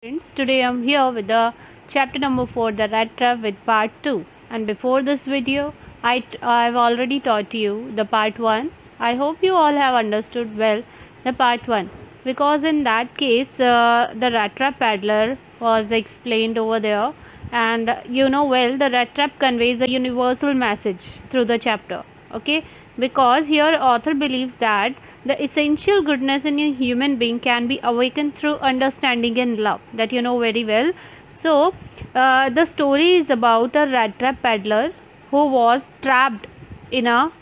Friends, today I'm here with the chapter number 4, the Rattrap with part 2. And before this video, I've already taught you the part 1. I hope you all have understood well the part 1, because in that case the Rattrap paddler was explained over there, and you know well the Rattrap conveys a universal message through the chapter. Okay, because here author believes that the essential goodness in a human being can be awakened through understanding and love, that you know very well. So the story is about a rat trap peddler who was trapped in a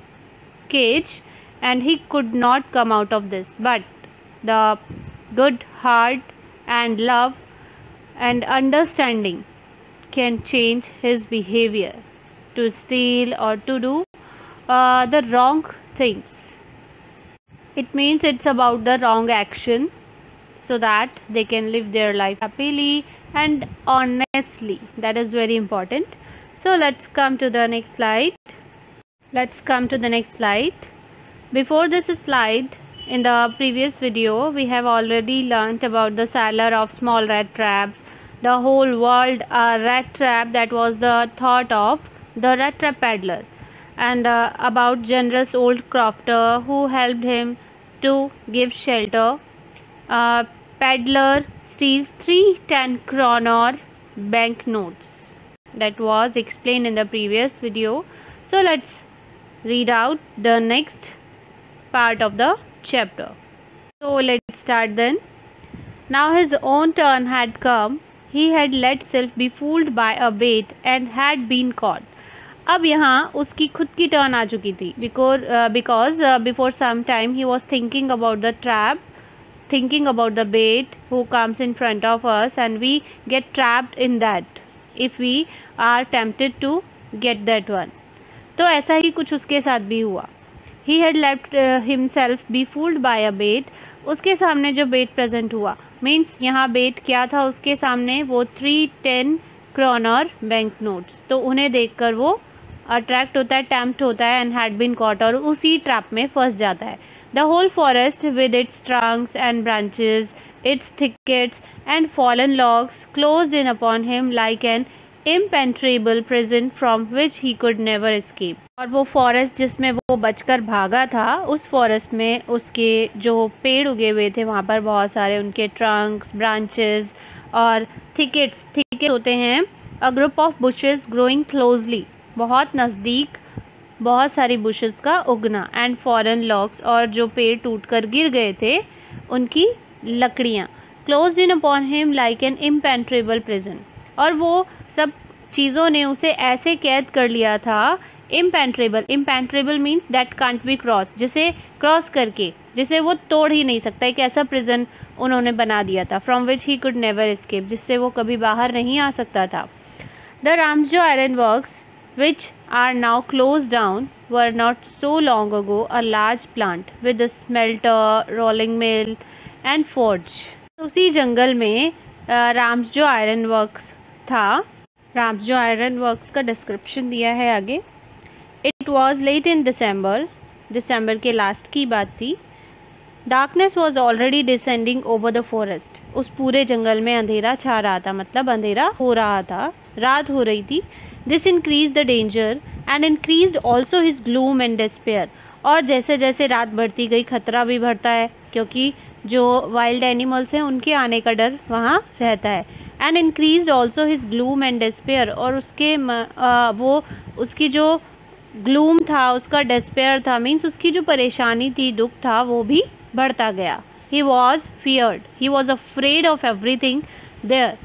cage and he could not come out of this, but the good heart and love and understanding can change his behavior to steal or to do the wrong things. It means it's about the wrong action so that they can live their life happily and honestly. That is very important. So let's come to the next slide. Before this slide, in the previous video, we have already learnt about the seller of small rat traps, the whole world rat trap, that was the thought of the rat trap peddler, and about generous old crofter who helped him to give shelter. Peddler steals 3 10 kroner banknotes. That was explained in the previous video. So let's read out the next part of the chapter. So let's start then. Now his own turn had come. He had let himself be fooled by a bait and had been caught. अब यहाँ उसकी खुद की turn आ चुकी थी, because before some time he was thinking about the trap, thinking about the bait who comes in front of us, and we get trapped in that if we are tempted to get that one. तो ऐसा ही कुछ उसके साथ भी हुआ. He had let himself be fooled by a bait. उसके सामने जो बेट प्रेजेंट हुआ, मीन्स यहाँ बेट क्या था उसके सामने, वो 3 10 kroner बैंक नोट्स. तो उन्हें देखकर वो अट्रैक्ट होता है, टेम्प्ट होता है, एंड हैड बीन कॉट, और उसी ट्रैप में फंस जाता है. The whole forest with its trunks and branches, its thickets and fallen logs closed in upon him like an impenetrable prison from which he could never escape. और वो forest जिसमें वो बचकर भागा था, उस फॉरेस्ट में उसके जो पेड़ उगे हुए थे वहाँ पर बहुत सारे उनके ट्रंक्स, ब्रांचेस और थिकेट्स होते हैं, a group of bushes growing closely, बहुत नज़दीक बहुत सारी बुशेस का उगना, एंड फॉरेन लॉग्स, और जो पेड़ टूटकर गिर गए थे उनकी लकड़ियाँ, closed in upon him like N impenetrable prison, और वो सब चीज़ों ने उसे ऐसे कैद कर लिया था. Impenetrable means that can't be cross, जिसे क्रॉस करके जिसे वो तोड़ ही नहीं सकता, एक ऐसा प्रिजन उन्होंने बना दिया था. From which he could never escape, जिससे वो कभी बाहर नहीं आ सकता था. The Ramsjo iron works which are now closed down were not so long ago a large plant with a smelter, rolling mill and forge. उसी जंगल में रामजो आयरन वर्क्स था. रामजो आयरन वर्क्स का डिस्क्रिप्शन दिया है आगे. इट वॉज लेट इन दिसंबर के last की बात थी. Darkness was already descending over the forest. उस पूरे जंगल में अंधेरा छा रहा था, मतलब अंधेरा हो रहा था, रात हो रही थी. This increase the danger and increase also his gloom and despair. और जैसे जैसे रात बढ़ती गई खतरा भी बढ़ता है, क्योंकि जो वाइल्ड एनिमल्स हैं उनके आने का डर वहाँ रहता है. And increase also his gloom and despair, और उसके वो उसकी जो ग्लूम था, उसका डिस्पेयर था, मीन्स उसकी जो परेशानी थी, दुख था, वो भी बढ़ता गया. He was feared, he was afraid of everything there.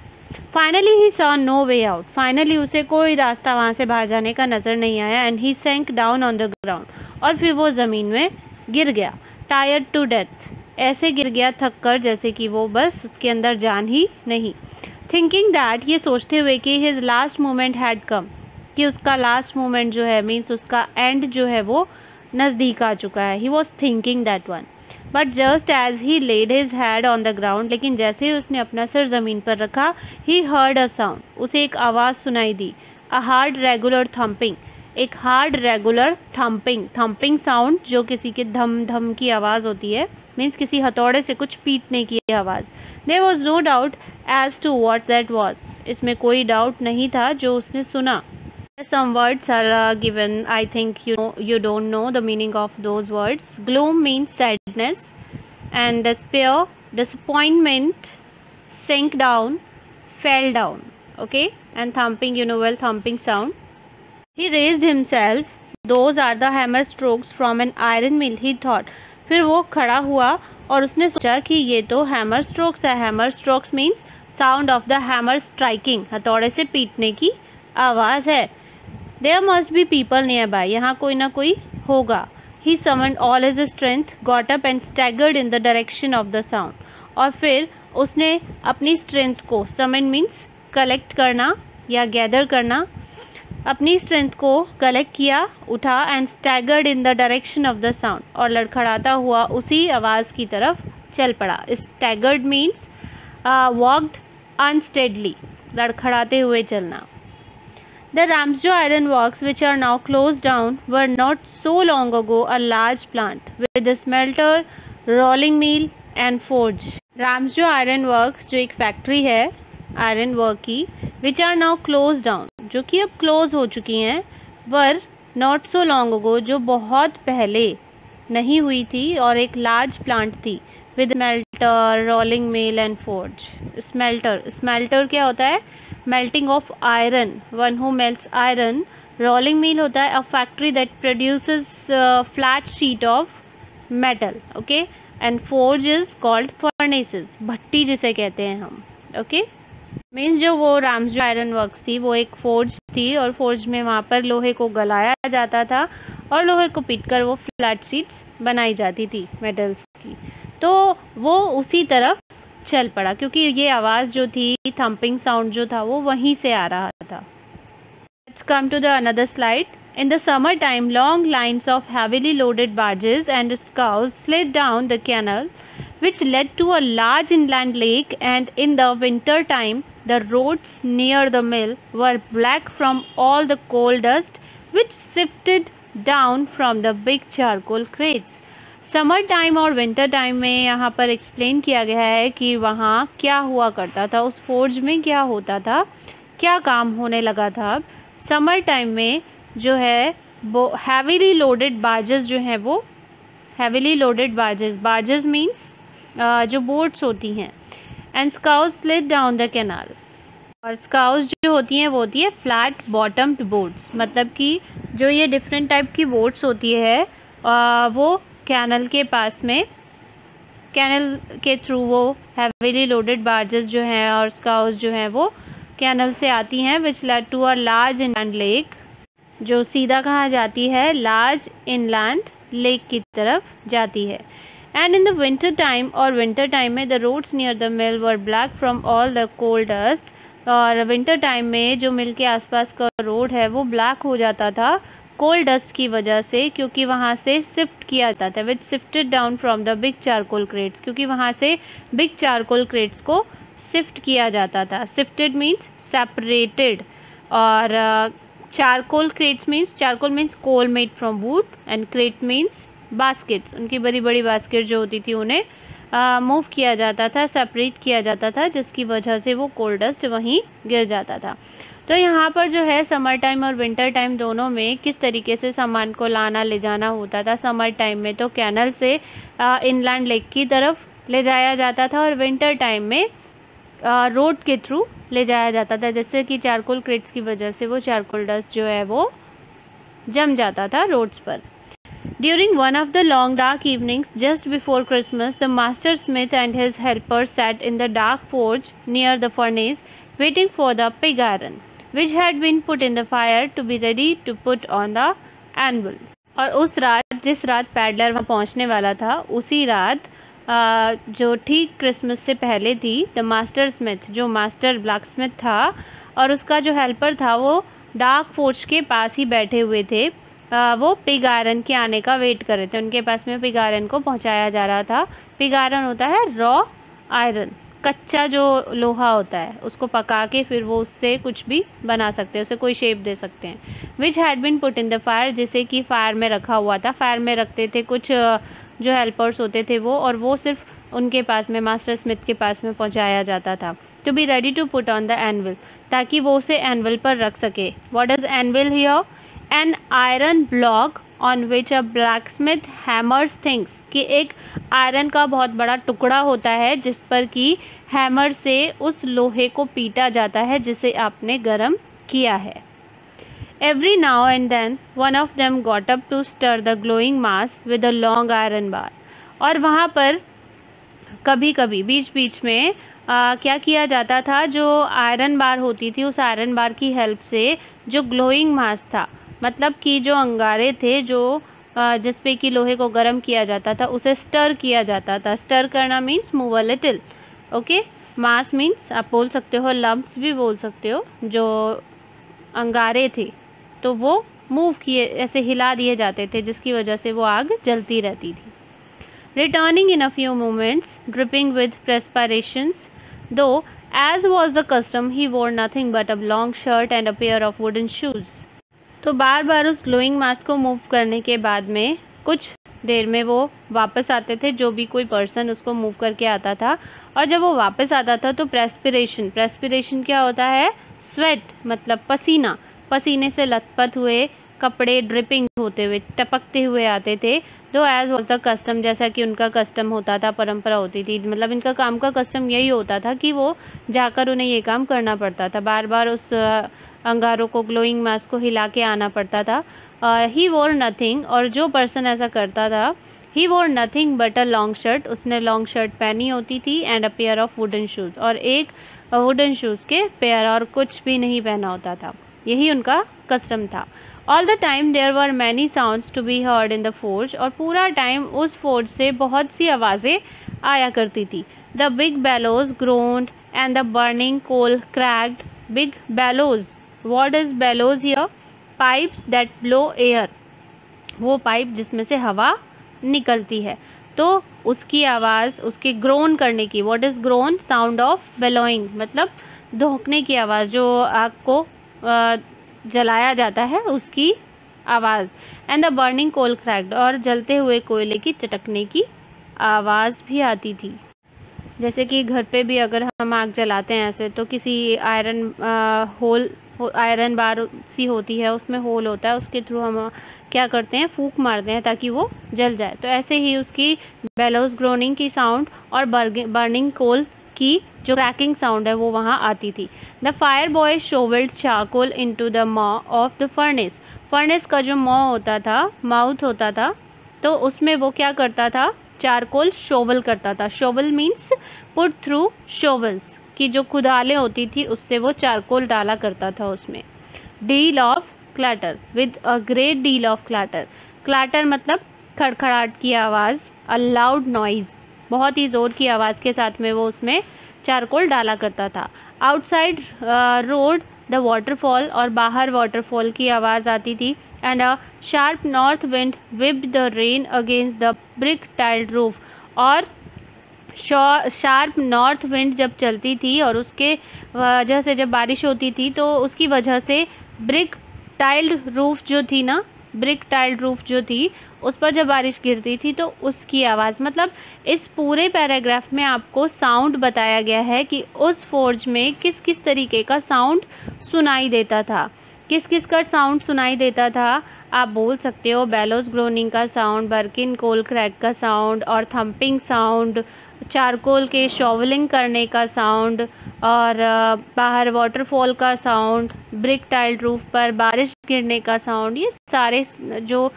Finally he saw no way out. Finally उसे कोई रास्ता वहाँ से बाहर जाने का नज़र नहीं आया. And he sank down on the ground, और फिर वो ज़मीन में गिर गया. टायर्ड टू डेथ, ऐसे गिर गया थक कर जैसे कि वो बस उसके अंदर जान ही नहीं. थिंकिंग दैट, ये सोचते हुए कि his last moment had come, कि उसका लास्ट मोमेंट जो है, मीन्स उसका एंड जो है वो नज़दीक आ चुका है. He was thinking that one, but just as he laid his head on the ground, लेकिन जैसे ही उसने अपना सिर ज़मीन पर रखा, ही हर्ड अ साउंड, उसे एक आवाज़ सुनाई दी. अ हार्ड रेगुलर थम्पिंग, एक हार्ड रेगुलर थम्पिंग साउंड, जो किसी के धम धम की आवाज़ होती है, मीन्स किसी हथौड़े से कुछ पीटने की आवाज़. There was no doubt as to what that was. इसमें कोई डाउट नहीं था जो उसने सुना. Some words are given. I think you don't know the meaning of those words. Gloom means sadness, and despair, disappointment, sink down, fell down. Okay, and thumping, well, thumping sound. He raised himself. Those are the hammer strokes from an iron mill, he thought. फिर वो खड़ा हुआ और उसने सोचा कि ये तो हैमर स्ट्रोक्स है. Hammer strokes means sound of the hammer striking, हथौड़े से पीटने की आवाज़ है. There must be people nearby. यहाँ कोई ना कोई होगा. He summoned all his strength, got up and staggered in the direction of the sound. और फिर उसने अपनी स्ट्रेंथ को, summon means कलेक्ट करना या गैदर करना, अपनी स्ट्रेंथ को कलेक्ट किया, उठा, and staggered in the direction of the sound, और लड़खड़ाता हुआ उसी आवाज़ की तरफ चल पड़ा. स्टैगर्ड मीन्स वॉक्ड अनस्टेडली, लड़खड़ाते हुए चलना. The Ramsjo Iron Works, which are now closed down, were not so long ago a large plant with a smelter, rolling mill and forge. Ramsjo Iron Works जो एक factory है iron work की, which are now closed down, जो कि अब close हो चुकी हैं, were not so long ago, जो बहुत पहले नहीं हुई थी और एक लार्ज प्लांट थी, with smelter, rolling mill and forge. Smelter क्या होता है? Melting of iron, one who melts iron. Rolling mill होता है a factory that produces flat sheet of metal. Okay, and forge is called furnaces, भट्टी जिसे कहते हैं हम. ओके, मीन्स जो वो रामसजो आयरन वर्क्स थी वो एक फोर्ज थी, और फोर्ज में वहाँ पर लोहे को गलाया जाता था और लोहे को पीटकर वो फ्लैट शीट्स बनाई जाती थी मेटल्स की. तो वो उसी तरफ चल पड़ा क्योंकि ये आवाज़ जो थी, थम्पिंग साउंड जो था, वो वहीं से आ रहा था. Let's come to the another slide. In the summer time long lines of heavily loaded barges and scows slid down the canal which led to a large inland lake, and in the winter time the roads near the mill were black from all the coal dust which sifted down from the big charcoal crates. Summer time और winter time में यहाँ पर explain किया गया है कि वहाँ क्या हुआ करता था, उस फोर्ज में क्या होता था, क्या काम होने लगा था. समर टाइम में जो है वो हैवीली लोडेड बार्जेस जो हैं, वो हैवीली लोडेड बार्जेस मीन्स जो बोट्स होती हैं. And scows slid down the canal, और स्काउज जो होती हैं वो होती है फ्लैट बॉटम्ड बोट्स, मतलब कि जो ये डिफरेंट टाइप की बोट्स होती है वो कैनल के पास में, कैनल के थ्रू वो हैवीली लोडेड बार्जेस जो हैं और स्काउज जो हैं वो कैनल से आती हैं. Which led to a large inland lake, जो सीधा कहाँ जाती है, लार्ज इनलैंड लेक की तरफ जाती है. And in the winter time, और विंटर टाइम में the roads near the mill were black from all the coal dust, और विंटर टाइम में जो मिल के आसपास का रोड है वो ब्लैक हो जाता था कोल डस्ट की वजह से, क्योंकि वहाँ से शिफ्ट किया जाता था. Which shifted down from the big charcoal crates, क्योंकि वहाँ से बिग चारकोल क्रेट्स को शिफ्ट किया जाता था. शिफ्टेड मीन्स सेपरेटेड, और charcoal crates means, charcoal means coal made from wood, and crate means baskets, उनकी बड़ी बड़ी बास्केट जो होती थी उन्हें मूव किया जाता था, सेपरेट किया जाता था, जिसकी वजह से वो कोल डस्ट वहीं गिर जाता था. तो यहाँ पर जो है समर टाइम और विंटर टाइम दोनों में किस तरीके से सामान को लाना ले जाना होता था. समर टाइम में तो कैनल से इनलैंड लेक की तरफ ले जाया जाता था, और विंटर टाइम में रोड के थ्रू ले जाया जाता था, जैसे कि चारकोल क्रेट्स की वजह से वो चारकोल डस्ट जो है वो जम जाता था रोड्स पर. During one of the long dark evenings just before Christmas, the master smith and his helpers sat in the dark forge near the furnace, waiting for the pig iron, which had been put in the fire to be ready to put on the anvil. और उस रात, जिस रात peddler वहाँ पहुँचने वाला था, उसी रात जो ठीक क्रिसमस से पहले थी, द मास्टर स्मिथ, जो मास्टर ब्लैक स्मिथ था और उसका जो हेल्पर था, वो डार्क फोर्ज के पास ही बैठे हुए थे. वो पिग आयरन के आने का वेट कर रहे थे. उनके पास में पिग आयरन को पहुंचाया जा रहा था. पिग आयरन होता है रॉ आयरन, कच्चा जो लोहा होता है, उसको पका के फिर वो उससे कुछ भी बना सकते हैं, उसे कोई शेप दे सकते हैं. Which had been put in the fire, जिसे कि फायर में रखा हुआ था. फायर में रखते थे कुछ जो हेल्पर्स होते थे वो, और वो सिर्फ उनके पास में, मास्टर स्मिथ के पास में पहुंचाया जाता था. to be ready to put on the anvil, ताकि वो उसे एनविल पर रख सके. What is anvil here? An iron block on which a blacksmith hammers things, कि एक आयरन का बहुत बड़ा टुकड़ा होता है जिस पर कि हैमर से उस लोहे को पीटा जाता है जिसे आपने गर्म किया है. Every now and then one of them got up to stir the glowing mass with a long iron bar. और वहाँ पर कभी कभी बीच बीच में क्या किया जाता था, जो आयरन बार होती थी उस आयरन बार की हेल्प से जो ग्लोइंग मास था, मतलब कि जो अंगारे थे जो जिस पे कि लोहे को गर्म किया जाता था उसे स्टर किया जाता था. स्टर करना means move a little. Okay, mass means आप बोल सकते हो, लम्प्स भी बोल सकते हो. जो अंगारे थे तो वो मूव किए, ऐसे हिला दिए जाते थे जिसकी वजह से वो आग जलती रहती थी. Returning in a few moments, dripping with perspirations, though, as was the custom, he wore nothing but a long shirt and a pair of wooden shoes. तो बार बार उस ग्लोइंग मास को मूव करने के बाद में कुछ देर में वो वापस आते थे, जो भी कोई पर्सन उसको मूव करके आता था. और जब वो वापस आता था तो प्रेस्पिरेशन क्या होता है? स्वेट, मतलब पसीना. पसीने से लथपथ हुए कपड़े ड्रिपिंग होते हुए, टपकते हुए आते थे. दो एज वॉज द कस्टम, जैसा कि उनका कस्टम होता था, परंपरा होती थी, मतलब इनका काम का कस्टम यही होता था कि वो जाकर उन्हें ये काम करना पड़ता था. बार बार उस अंगारों को, ग्लोइंग मास को हिला के आना पड़ता था. ही वोर नथिंग, और जो पर्सन ऐसा करता था, ही वोर nothing but a long shirt, उसने लॉन्ग शर्ट पहनी होती थी, and a pair of wooden shoes, और एक वुडन शूज़ के पेयर, और कुछ भी नहीं पहना होता था. यही उनका कस्टम था. All the time there were many sounds to be heard in the forge, और पूरा टाइम उस फोर्ज से बहुत सी आवाज़ें आया करती थी. The big bellows groaned and the burning coal cracked. Big bellows, what is bellows here? Pipes that blow air, वो पाइप जिसमें से हवा निकलती है, तो उसकी आवाज़, उसके ग्रोन करने की. What is groan? Sound of bellowing, मतलब धोंकने की आवाज़, जो आग को जलाया जाता है उसकी आवाज़. And the burning coal cracked, और जलते हुए कोयले की चटकने की आवाज़ भी आती थी. जैसे कि घर पे भी अगर हम आग जलाते हैं ऐसे, तो किसी आयरन बार सी होती है, उसमें होल होता है, उसके थ्रू हम क्या करते हैं, फूंक मारते हैं ताकि वो जल जाए. तो ऐसे ही उसकी बेलोज ग्रोनिंग की साउंड और बर्निंग कोल की जो क्रैकिंग साउंड है वो वहाँ आती थी. The fire boy shovelled charcoal into the maw of the furnace. Furnace का जो मॉ होता था, माउथ होता था, तो उसमें वो क्या करता था, चारकोल शोवल करता था. शोवल मीन्स पुट थ्रू शोवल्स, की जो कुदालें होती थी उससे वो चारकोल डाला करता था उसमें. Deal of clatter, with a great deal of clatter. Clatter मतलब खड़खड़ाहट की आवाज़, अ लाउड नॉइज़, बहुत ही ज़ोर की आवाज़ के साथ में वो उसमें चारकोल डाला करता था. आउटसाइड रोड द वाटरफॉल, और बाहर वाटरफॉल की आवाज़ आती थी. And a sharp north wind whipped the rain against the brick tiled roof. और शार्प नॉर्थ विंड जब चलती थी और उसके वजह से जब बारिश होती थी, तो उसकी वजह से ब्रिक टाइल्ड रूफ जो थी ना, ब्रिक टाइल्ड रूफ जो थी उस पर जब बारिश गिरती थी तो उसकी आवाज़. मतलब इस पूरे पैराग्राफ में आपको साउंड बताया गया है कि उस फोर्ज में किस किस तरीके का साउंड सुनाई देता था. किस किस का साउंड सुनाई देता था? आप बोल सकते हो बेलोज ग्रोनिंग का साउंड, बर्किन कोल क्रैक का साउंड, और थम्पिंग साउंड, चारकोल के शॉवलिंग करने का साउंड, और बाहर वाटरफॉल का साउंड, ब्रिक टाइल्ड रूफ पर बारिश गिरने का साउंड. ये सारे जो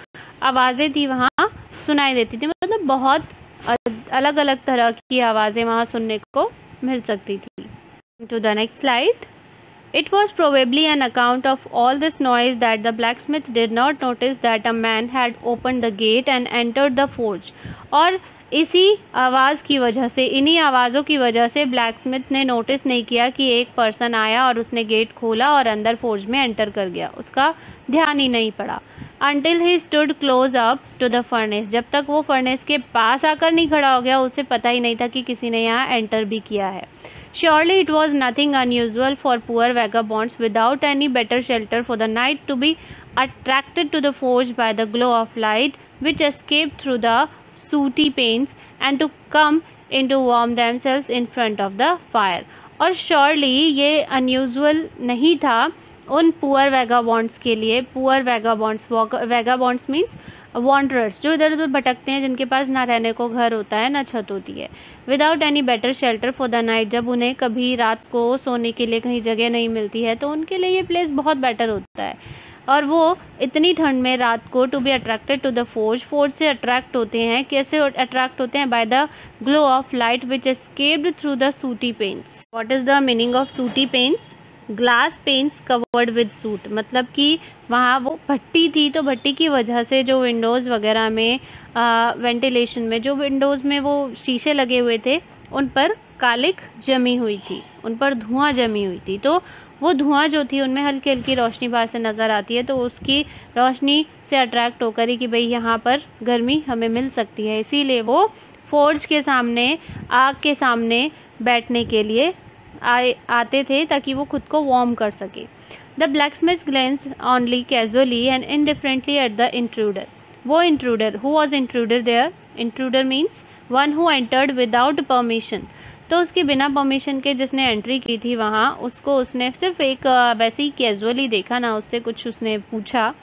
आवाज़ें थी वहाँ सुनाई देती थी. मतलब बहुत अलग अलग तरह की आवाज़ें वहाँ सुनने को मिल सकती थी. To the next slide. It was probably an account of all this noise that the blacksmith did not notice that a man had opened the gate and entered the forge. और इसी आवाज़ की वजह से, इन्हीं आवाज़ों की वजह से ब्लैकस्मिथ ने नोटिस नहीं किया कि एक पर्सन आया और उसने गेट खोला और अंदर फोर्ज में एंटर कर गया. उसका ध्यान ही नहीं पड़ा. Until he stood close up to the furnace, जब तक वो फर्नेस के पास आकर नहीं खड़ा हो गया, उसे पता ही नहीं था कि किसी ने यहाँ एंटर भी किया है. Surely it was nothing unusual for poor vagabonds without any better shelter for the night to be attracted to the forge by the glow of light which escaped through the sooty panes and to come in to warm themselves in front of the fire. और surely ये unusual नहीं था उन poor वैगाबॉन्ड्स के लिए। Poor वैगाबॉन्ड्स means wanderers, जो इधर उधर भटकते हैं, जिनके पास ना रहने को घर होता है ना छत होती है। Without any better shelter for the night, जब उन्हें कभी रात को सोने के लिए कहीं जगह नहीं मिलती है तो उनके लिए ये प्लेस बहुत बेटर होता है। और वो इतनी ठंड में रात को to be attracted to the forge से अट्रैक्ट होते हैं। कैसे अट्रैक्ट होते हैं? By the glow of light which escaped through the sooty panes. What is the meaning of sooty panes? Glass panes covered with soot, मतलब कि वहाँ वो भट्टी थी तो भट्टी की वजह से जो विंडोज़ वगैरह में वेंटिलेशन में जो विंडोज़ में वो शीशे लगे हुए थे उन पर कालिक जमी हुई थी, उन पर धुआं जमी हुई थी। तो वो धुआं जो थी उनमें हल्की हल्की रोशनी बाहर से नज़र आती है, तो उसकी रोशनी से अट्रैक्ट होकर ही कि भाई यहाँ पर गर्मी हमें मिल सकती है, इसीलिए वो फोर्ज के सामने, आग के सामने बैठने के लिए आते थे ताकि वो खुद को वार्म कर सके। The blacksmith glanced only casually and indifferently at the intruder. वो intruder, who was intruder there? Intruder means one who entered without permission. तो उसकी बिना परमिशन के जिसने एंट्री की थी वहाँ, उसको उसने सिर्फ एक वैसे ही कैजुअली देखा, ना उससे कुछ उसने पूछा,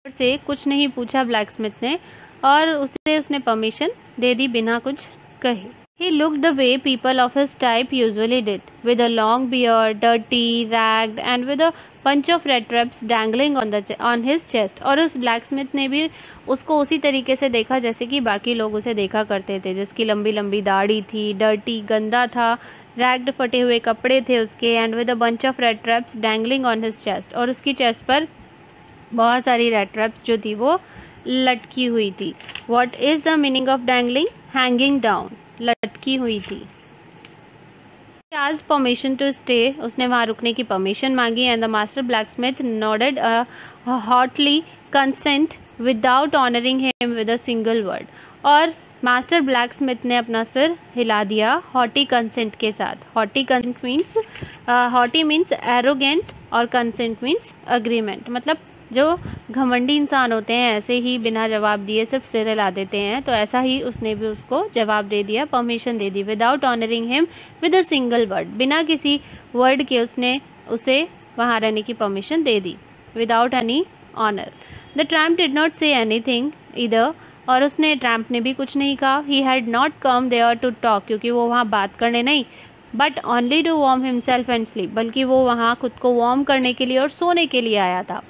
से कुछ नहीं पूछा ब्लैकस्मिथ ने, और उसने परमिशन दे दी बिना कुछ कहे। He looked the way people of his type usually did, with a long beard, dirty, ragged, and with a bunch of rattraps dangling on his chest. और उस ब्लैकस्मिथ ने भी उसको उसी तरीके से देखा जैसे कि बाकी लोग उसे देखा करते थे, जिसकी लंबी लंबी दाढ़ी थी, डर्टी गंदा था, रैग्ड फटे हुए कपड़े थे उसके, and with a bunch of rattraps dangling on his chest, और उसकी चेस्ट पर बहुत सारी rattraps जो थी वो लटकी हुई थी। What is the meaning of dangling? Hanging down, लटकी हुई थी। आज परमिशन टू स्टे, उसने वहाँ रुकने की परमिशन मांगी, and the master blacksmith nodded haughtily consent without honouring him with a single word. और मास्टर ब्लैकस्मिथ ने अपना सिर हिला दिया हॉटी कंसेंट के साथ। Haughty consent means, haughty means arrogant और कंसेंट मीन्स अग्रीमेंट, मतलब जो घमंडी इंसान होते हैं ऐसे ही बिना जवाब दिए सिर्फ सिर हिला देते हैं, तो ऐसा ही उसने भी उसको जवाब दे दिया, परमिशन दे दी। Without honouring him with a single word, बिना किसी वर्ड के उसने उसे वहाँ रहने की परमिशन दे दी, without any honour. The tramp did not say anything either, और उसने ट्रैम्प ने भी कुछ नहीं कहा। He had not come there to talk, क्योंकि वो वहाँ बात करने नहीं, but only to warm himself and sleep, बल्कि वो वहाँ खुद को वार्म करने के लिए और सोने के लिए आया था।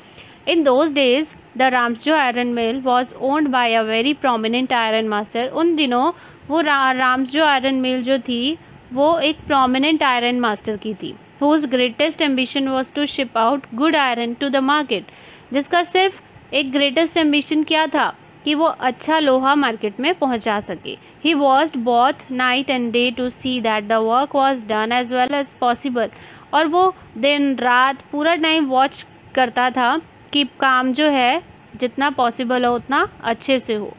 In those days, the Ramsjo iron mill was owned by a very prominent iron master. उन दिनों वो राम्सजो आयरन मिल जो थी वो एक prominent iron master की थी, whose greatest ambition was to ship out good iron to the market. जिसका सिर्फ एक greatest ambition क्या था कि वो अच्छा लोहा मार्केट में पहुंचा सके। He watched both night and day to see that the work was done as well as possible. और वो दिन रात पूरा टाइम वॉच करता था कि काम जो है जितना पॉसिबल हो उतना अच्छे से हो।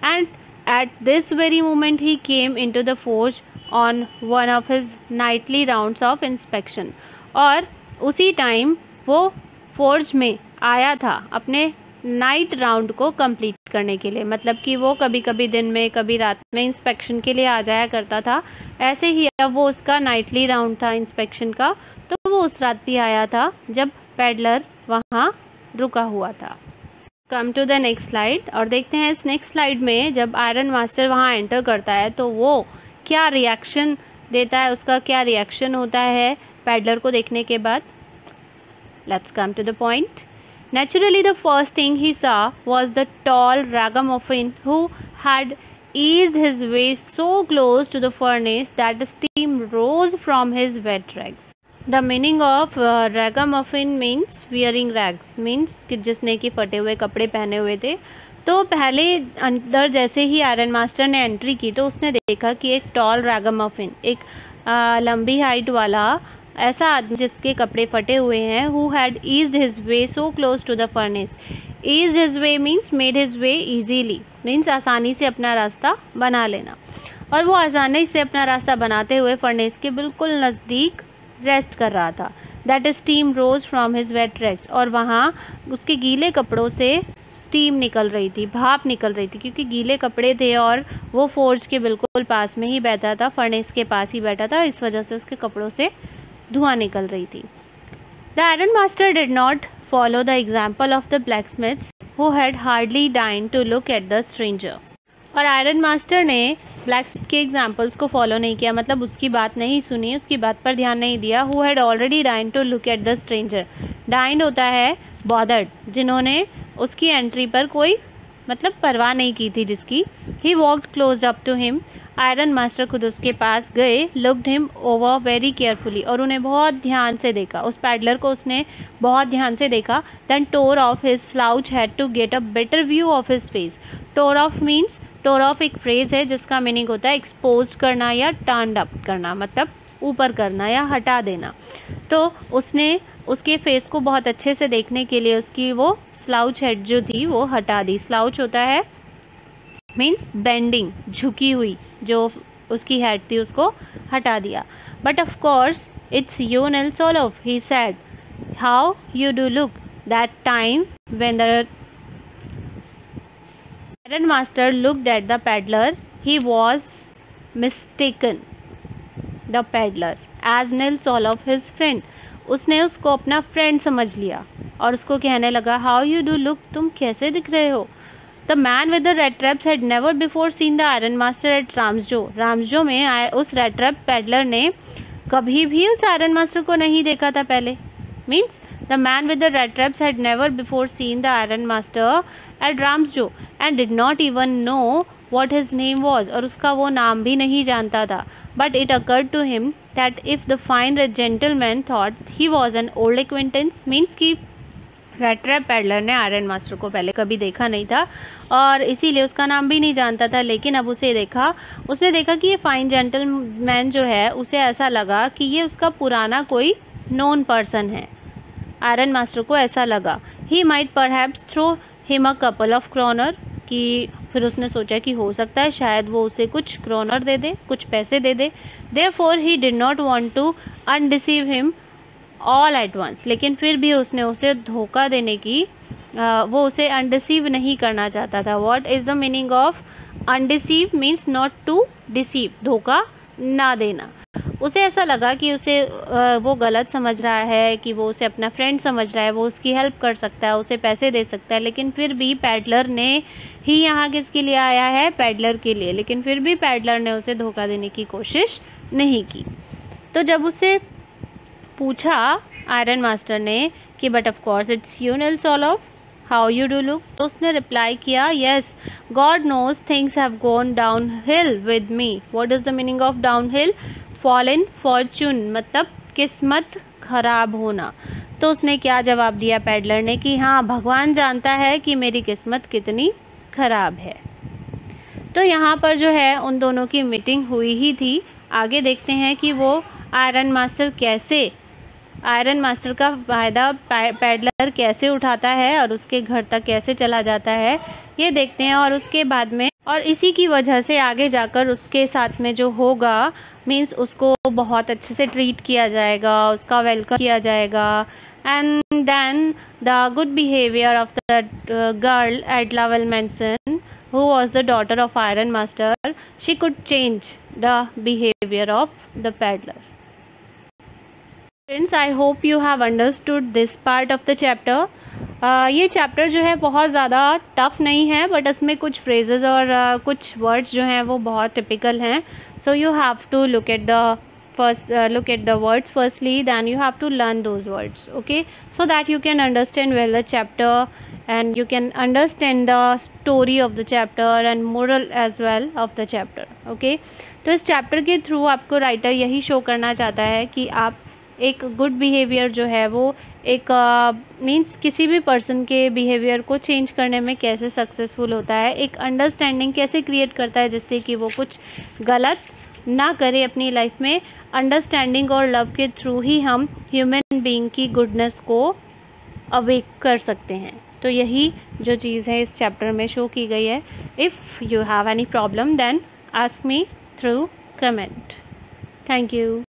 And at this very moment he came into the forge on one of his Knightley rounds of inspection. और उसी टाइम वो फोर्ज में आया था अपने नाइट राउंड को कंप्लीट करने के लिए, मतलब कि वो कभी कभी दिन में कभी रात में इंस्पेक्शन के लिए आ जाया करता था। ऐसे ही अब वो उसका नाइटली राउंड था इंस्पेक्शन का, तो वो उस रात भी आया था जब पेडलर वहाँ रुका हुआ था। Come to the next slide, और देखते हैं इस नेक्स्ट स्लाइड में जब आयरन मास्टर वहाँ एंटर करता है तो वो क्या रिएक्शन देता है, उसका क्या रिएक्शन होता है पेडलर को देखने के बाद। Let's come to the point. Naturally the first thing he saw was the tall ragamuffin who had eased his way so close to the furnace that the steam rose from his wet rags. The meaning of ragamuffin means wearing rags, means कि जिसने कि फटे हुए कपड़े पहने हुए थे। तो पहले अंदर जैसे ही आयरन मास्टर ने एंट्री की तो उसने देखा कि एक टॉल रैगामुफिन, एक लंबी हाइट वाला ऐसा आदमी जिसके कपड़े फटे हुए हैं, who had eased his way so close to the furnace. eased his way means made his way easily, means आसानी से अपना रास्ता बना लेना। और वो आसानी से अपना रास्ता बनाते हुए फर्नेस के बिल्कुल नज़दीक रेस्ट कर रहा था। That steam rose from his wet rags, और वहाँ उसके गीले कपड़ों से स्टीम निकल रही थी, भाप निकल रही थी, क्योंकि गीले कपड़े थे और वो फोर्ज के बिल्कुल पास में ही बैठा था, फर्नेस के पास ही बैठा था, इस वजह से उसके कपड़ों से धुआं निकल रही थी। The iron master did not follow the example of the blacksmiths who had hardly deigned to look at the stranger. और आयरन मास्टर ने ब्लैकस्मिथ के एग्जाम्पल्स को फॉलो नहीं किया, मतलब उसकी बात नहीं सुनी, उसकी बात पर ध्यान नहीं दिया। Who had already deigned to look at the stranger, deigned होता है बॉदर्ड, जिन्होंने उसकी एंट्री पर कोई मतलब परवाह नहीं की थी जिसकी। He walked close up to him, iron master खुद उसके पास गए, looked him over very carefully, और उन्हें बहुत ध्यान से देखा, उस पैडलर को उसने बहुत ध्यान से देखा। Then tore off his slouch hat to get a better view of his face. Tore off means, tore off एक फ्रेज है जिसका मीनिंग होता है एक्सपोज करना या टर्न अप करना, मतलब ऊपर करना या हटा देना। तो उसने उसके फेस को बहुत अच्छे से देखने के लिए उसकी वो स्लाउच हेड जो थी वो हटा दी। स्लाउच होता है मीन्स बेंडिंग, झुकी हुई जो उसकी हेड थी उसको हटा दिया। But of course it's you Nils Olof, he said, how you do look. That time when the iron master looked at the peddler, he was mistaken the peddler as Nils Olof his friend. उसने उसको अपना friend समझ लिया और उसको कहने लगा, how you do look, तुम कैसे दिख रहे हो। The man with the rattraps had never before seen the iron master at Ramsjo. Ramsjo में उस रैट्रैप पैडलर ने कभी भी उस आयरन मास्टर को नहीं देखा था पहले। Means the man with the rattraps had never before seen the iron master at Ramsjo and did not even know what his name was, और उसका वो नाम भी नहीं जानता था। But it occurred to him that if the fine gentleman thought he was an old acquaintance, means कि rattrap peddler ने आयरन मास्टर को पहले कभी देखा नहीं था और इसीलिए उसका नाम भी नहीं जानता था, लेकिन अब उसे देखा, उसने देखा कि ये फाइन जेंटलमैन जो है उसे ऐसा लगा कि ये उसका पुराना कोई नोन पर्सन है। आयरन मास्टर को ऐसा लगा। He might perhaps throw him a couple of kronor, कि फिर उसने सोचा कि हो सकता है शायद वो उसे कुछ क्रोनर दे दे, कुछ पैसे दे दे। Therefore he did not want to undeceive him all at once, लेकिन फिर भी उसने उसे धोखा देने की वो उसे अनडिसीव नहीं करना चाहता था। What is the meaning of undeceive? Means not to deceive, धोखा ना देना। उसे ऐसा लगा कि उसे वो गलत समझ रहा है, कि वो उसे अपना फ्रेंड समझ रहा है, वो उसकी हेल्प कर सकता है, उसे पैसे दे सकता है, लेकिन फिर भी पैडलर ने ही यहाँ किसके लिए आया है? पैडलर के लिए। लेकिन फिर भी पैडलर ने उसे धोखा देने की कोशिश नहीं की। तो जब उसे पूछा आयरन मास्टर ने कि but of course it's you Nils Olof, how you do look, तो उसने रिप्लाई किया, yes God knows things have gone down hill with me. What is the meaning of down hill? Fall in fortune, मतलब किस्मत खराब होना। तो उसने क्या जवाब दिया पैडलर ने कि हाँ, भगवान जानता है कि मेरी किस्मत कितनी खराब है। तो यहाँ पर जो है उन दोनों की मीटिंग हुई ही थी। आगे देखते हैं कि वो आयरन मास्टर का फ़ायदा पैडलर कैसे उठाता है और उसके घर तक कैसे चला जाता है, ये देखते हैं। और उसके बाद में, और इसी की वजह से आगे जाकर उसके साथ में जो होगा, मीन्स उसको बहुत अच्छे से ट्रीट किया जाएगा, उसका वेलकम किया जाएगा। And then the good behaviour of the girl at Lovell mansion who was the daughter of iron master, she could change the behavior of the peddler. Friends, I hope you have understood this part of the chapter. ये chapter जो है बहुत ज़्यादा tough नहीं है, but इसमें कुछ phrases और कुछ वर्ड्स जो हैं वो बहुत टिपिकल हैं. So you have to look at the words firstly, then you have to learn those words, okay, so that you can understand well the chapter and you can understand the story of the chapter and moral as well of the chapter, okay. तो इस chapter के through आपको writer यही show करना चाहता है कि आप एक गुड बिहेवियर जो है वो एक मीन्स किसी भी पर्सन के बिहेवियर को चेंज करने में कैसे सक्सेसफुल होता है, एक अंडरस्टैंडिंग कैसे क्रिएट करता है जिससे कि वो कुछ गलत ना करे अपनी लाइफ में. अंडरस्टैंडिंग और लव के थ्रू ही हम ह्यूमन बीइंग की गुडनेस को अवेक कर सकते हैं. तो यही जो चीज़ है इस चैप्टर में शो की गई है. If you have any problem then ask me through comment. Thank you.